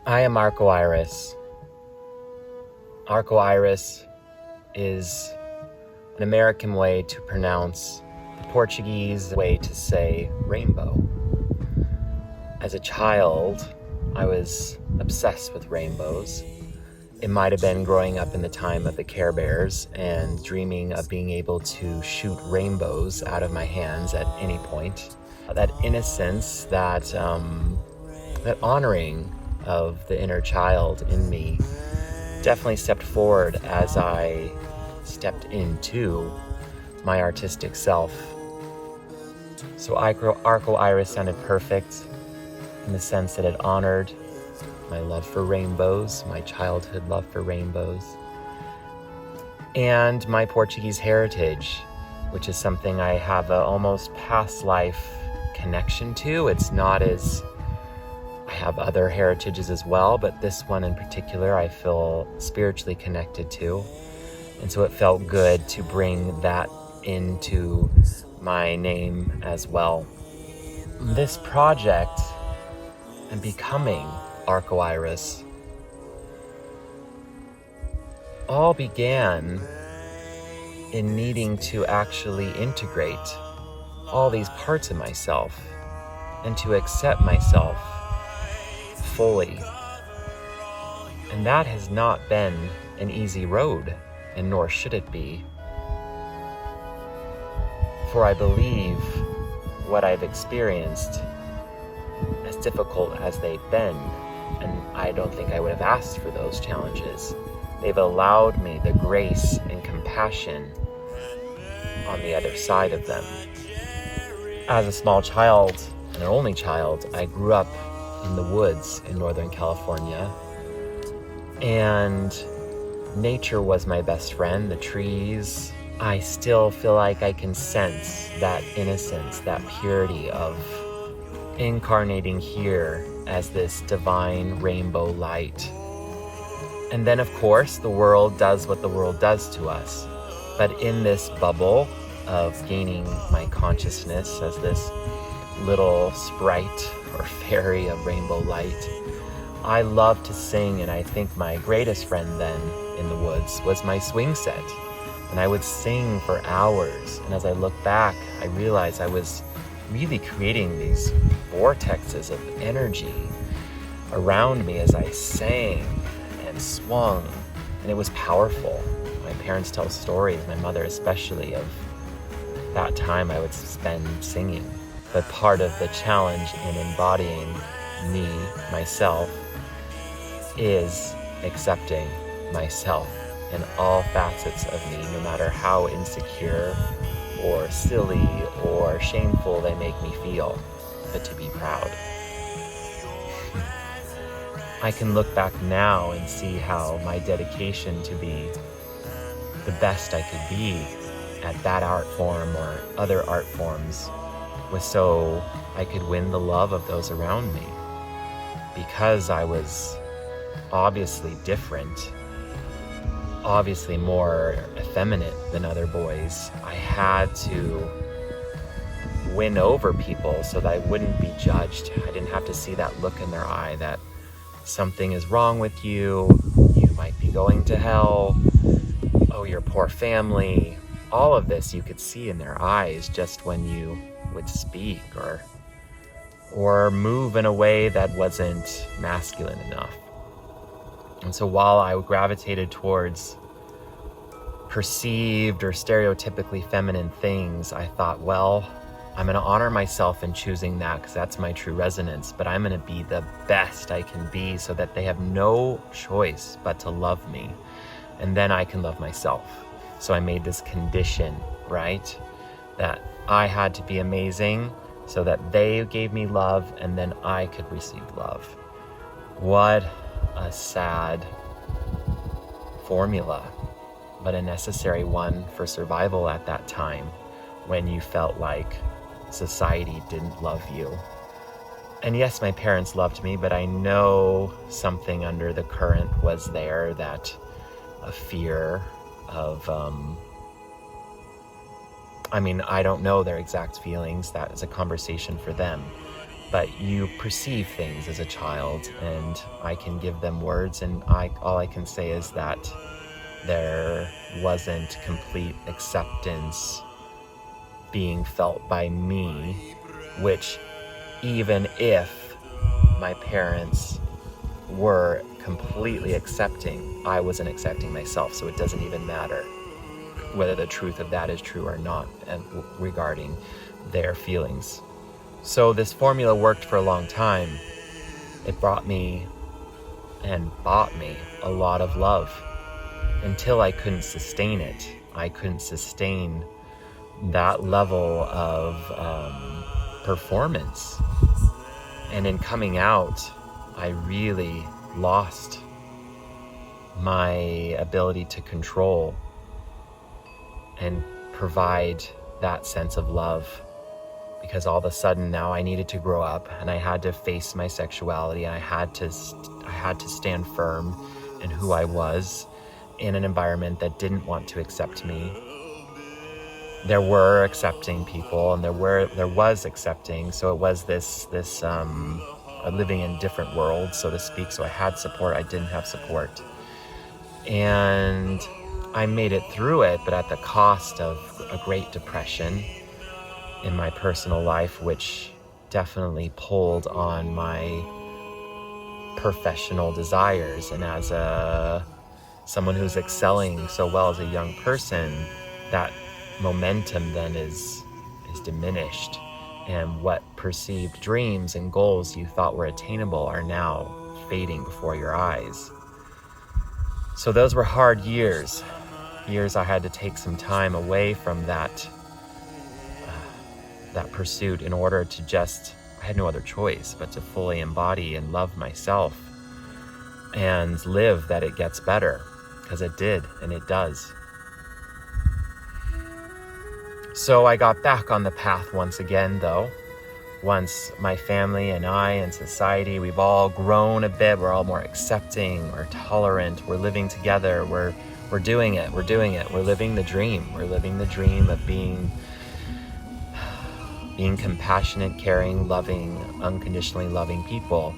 I am Arco Iris. Arco Iris is an American way to pronounce the Portuguese way to say rainbow. As a child, I was obsessed with rainbows. It might have been growing up in the time of the Care Bears and dreaming of being able to shoot rainbows out of my hands at any point. That innocence, that honoring of the inner child in me definitely stepped forward as I stepped into my artistic self. So Arco Iris sounded perfect in the sense that it honored my love for rainbows, my childhood love for rainbows, and my Portuguese heritage, which is something I have an almost past life connection to. It's not as I have other heritages as well, but this one in particular I feel spiritually connected to. And so it felt good to bring that into my name as well. This project and becoming Arco Iris all began in needing to actually integrate all these parts of myself and to accept myself fully. And that has not been an easy road, and nor should it be. For I believe what I've experienced, as difficult as they've been, and I don't think I would have asked for those challenges, they've allowed me the grace and compassion on the other side of them. As a small child, and an only child, I grew up in the woods in Northern California, and nature was my best friend, the trees. I still feel like I can sense that innocence, that purity of incarnating here as this divine rainbow light. And then of course the world does what the world does to us. But in this bubble of gaining my consciousness as this little sprite or fairy of rainbow light, I love to sing, and I think my greatest friend then in the woods was my swing set. And I would sing for hours, and as I look back, I realized I was really creating these vortexes of energy around me as I sang and swung, and it was powerful. My parents tell stories, my mother especially, of that time I would spend singing. But part of the challenge in embodying me, myself, is accepting myself in all facets of me, no matter how insecure or silly or shameful they make me feel, but to be proud. I can look back now and see how my dedication to be the best I could be at that art form or other art forms was so I could win the love of those around me. Because I was obviously different, obviously more effeminate than other boys, I had to win over people so that I wouldn't be judged. I didn't have to see that look in their eye that something is wrong with you, you might be going to hell, oh, your poor family. All of this you could see in their eyes just when you would speak or move in a way that wasn't masculine enough. And so while I gravitated towards perceived or stereotypically feminine things, I thought, well, I'm going to honor myself in choosing that because that's my true resonance, but I'm going to be the best I can be so that they have no choice but to love me. And then I can love myself. So I made this condition, right? That I had to be amazing so that they gave me love and then I could receive love. What a sad formula, but a necessary one for survival at that time when you felt like society didn't love you. And yes, my parents loved me, but I know something under the current was there, that a fear of, I don't know their exact feelings. That is a conversation for them. but you perceive things as a child, and I can give them words, and all I can say is that there wasn't complete acceptance being felt by me, which even if my parents were completely accepting, I wasn't accepting myself, so it doesn't even matter whether the truth of that is true or not regarding their feelings. So this formula worked for a long time. It brought me and bought me a lot of love until I couldn't sustain it. I couldn't sustain that level of performance. And in coming out, I really lost my ability to control and provide that sense of love, because all of a sudden now I needed to grow up, and I had to face my sexuality, and I had to stand firm in who I was in an environment that didn't want to accept me. There were accepting people, and there was accepting, so it was this living in different worlds, so to speak. So I had support, I didn't have support, and I made it through it, but at the cost of a great depression in my personal life, which definitely pulled on my professional desires. And as someone who's excelling so well as a young person, that momentum then is diminished, and what perceived dreams and goals you thought were attainable are now fading before your eyes. So those were hard years I had to take some time away from that pursuit in order to I had no other choice but to fully embody and love myself and live that it gets better, because it did, and it does. So I got back on the path once again, though. Once my family and I and society, we've all grown a bit, we're all more accepting, we're tolerant, we're living together, we're doing it, we're living the dream. We're living the dream of being compassionate, caring, loving, unconditionally loving people,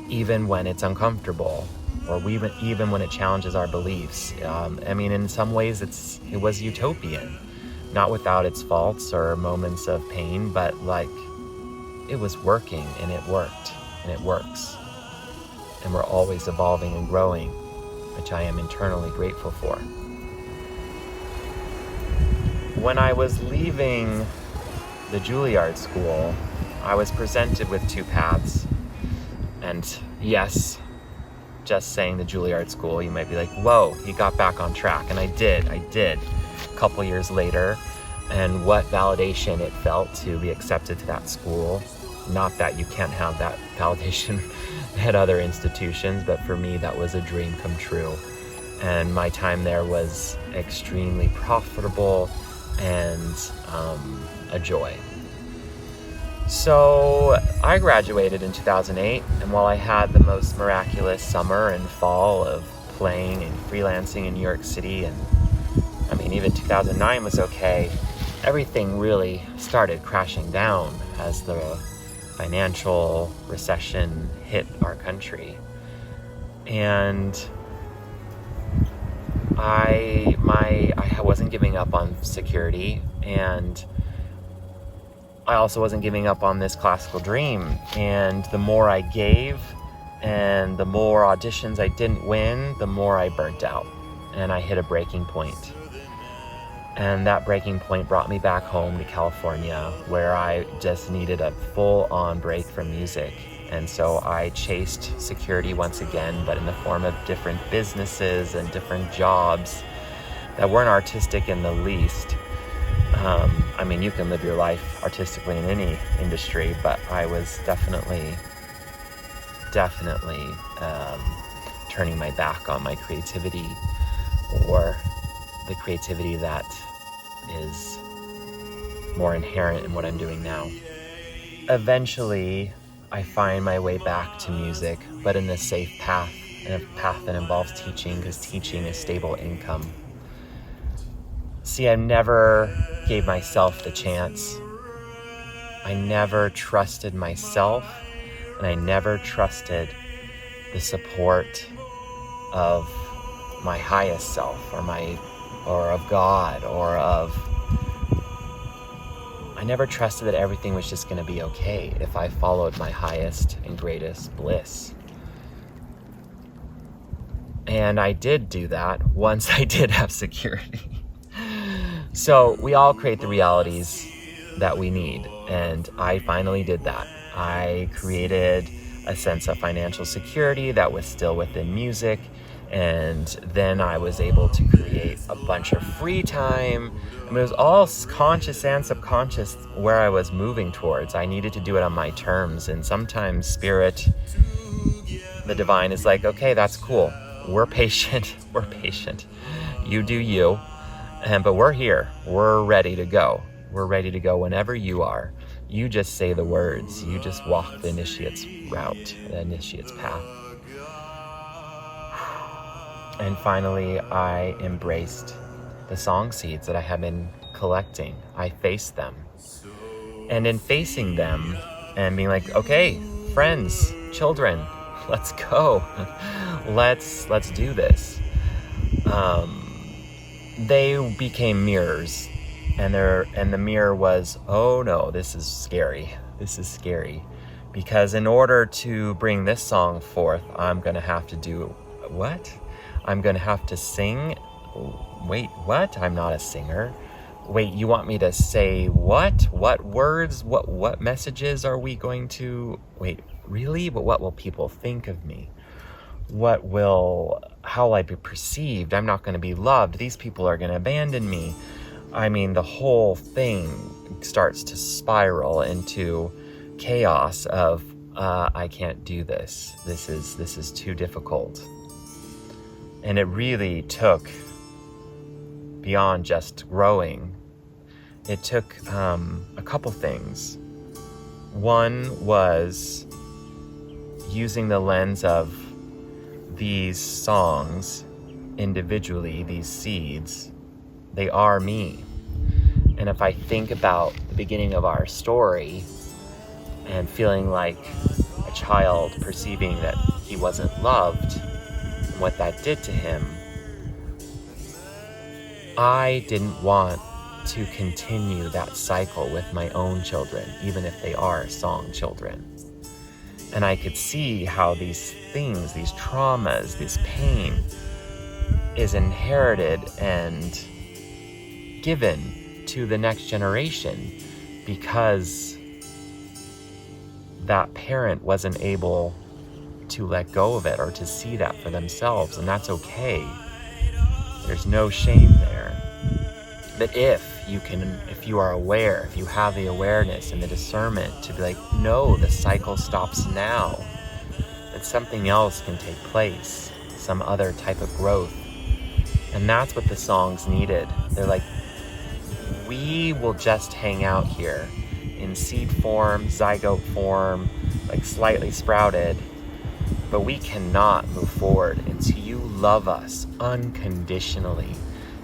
even when it's uncomfortable, or even when it challenges our beliefs. In some ways it was utopian, not without its faults or moments of pain, but it was working, and it worked, and it works. And we're always evolving and growing, which I am internally grateful for. When I was leaving the Juilliard school, I was presented with two paths. And yes, just saying the Juilliard school, you might be like, whoa, he got back on track. And I did a couple years later. And what validation it felt to be accepted to that school. Not that you can't have that validation at other institutions, but for me, that was a dream come true. And my time there was extremely profitable and a joy. So I graduated in 2008, and while I had the most miraculous summer and fall of playing and freelancing in New York City, and even 2009 was okay, everything really started crashing down as the financial recession hit our country. And I wasn't giving up on security, and I also wasn't giving up on this classical dream. And the more I gave and the more auditions I didn't win, the more I burnt out, and I hit a breaking point. And that breaking point brought me back home to California, where I just needed a full-on break from music. And so I chased security once again, but in the form of different businesses and different jobs that weren't artistic in the least. You can live your life artistically in any industry, but I was definitely turning my back on my creativity, or the creativity that is more inherent in what I'm doing now. Eventually, I find my way back to music, but in a safe path, in a path that involves teaching, because teaching is stable income. See, I never gave myself the chance I never trusted myself, and I never trusted the support of my highest self, or of God, I never trusted that everything was just going to be okay if I followed my highest and greatest bliss. And I did do that once I did have security. So we all create the realities that we need, and I finally did that. I created a sense of financial security that was still within music, and then I was able to create a bunch of free time. I mean, it was all conscious and subconscious where I was moving towards. I needed to do it on my terms, and sometimes Spirit, the divine, is like, okay, that's cool. We're patient. We're patient. You do you, but we're here. We're ready to go. We're ready to go whenever you are. You just say the words. You just walk the initiate's route, the initiate's path. And finally, I embraced the song seeds that I had been collecting. I faced them. And in facing them and being like, okay, friends, children, let's go. Let's do this. They became mirrors. And the mirror was, oh no, this is scary. This is scary. Because in order to bring this song forth, I'm going to have to do what? I'm going to have to sing. Wait, what? I'm not a singer. Wait, you want me to say what? What words? What messages are we going to... Wait, really? But what will people think of me? How will I be perceived? I'm not going to be loved. These people are going to abandon me. I mean, the whole thing starts to spiral into chaos of, I can't do this. This is too difficult. And it really took, beyond just growing, it took a couple things. One was using the lens of these songs individually, these seeds. They are me. And if I think about the beginning of our story and feeling like a child perceiving that he wasn't loved and what that did to him, I didn't want to continue that cycle with my own children, even if they are song children. And I could see how these things, these traumas, this pain is inherited and given to the next generation because that parent wasn't able to let go of it or to see that for themselves, and that's okay. There's no shame there. But if you are aware, if you have the awareness and the discernment to be like, no, the cycle stops now, that something else can take place, some other type of growth. And that's what the songs needed. They're like, we will just hang out here in seed form, zygote form, like slightly sprouted, but we cannot move forward until you love us unconditionally.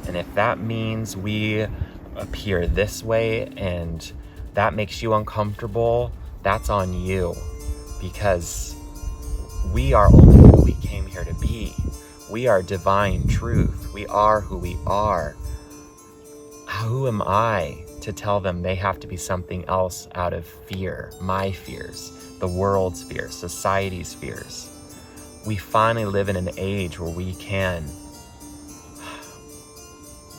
And if that means we appear this way and that makes you uncomfortable, that's on you, because we are only who we came here to be. We are divine truth. We are who we are. Who am I to tell them they have to be something else out of fear? My fears, the world's fears, society's fears. We finally live in an age where we can,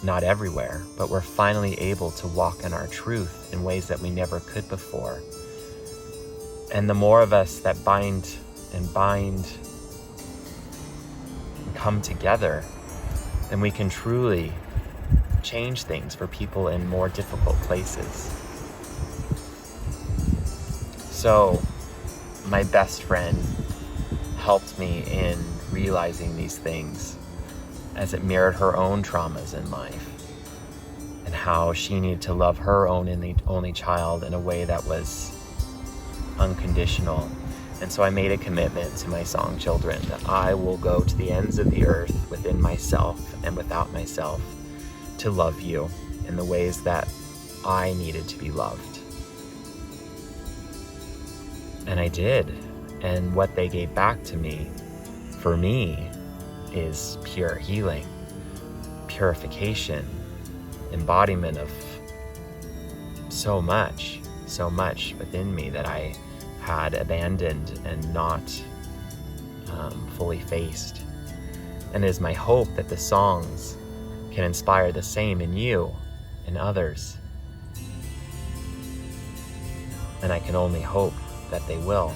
not everywhere, but we're finally able to walk in our truth in ways that we never could before. And the more of us that bind and come together, then we can truly change things for people in more difficult places. So my best friend helped me in realizing these things as it mirrored her own traumas in life and how she needed to love her own only child in a way that was unconditional. And so I made a commitment to my song children that I will go to the ends of the earth within myself and without myself to love you in the ways that I needed to be loved. And I did. And what they gave back to me, for me, is pure healing, purification, embodiment of so much within me that I had abandoned and not fully faced. And it is my hope that the songs can inspire the same in you and others. And I can only hope that they will.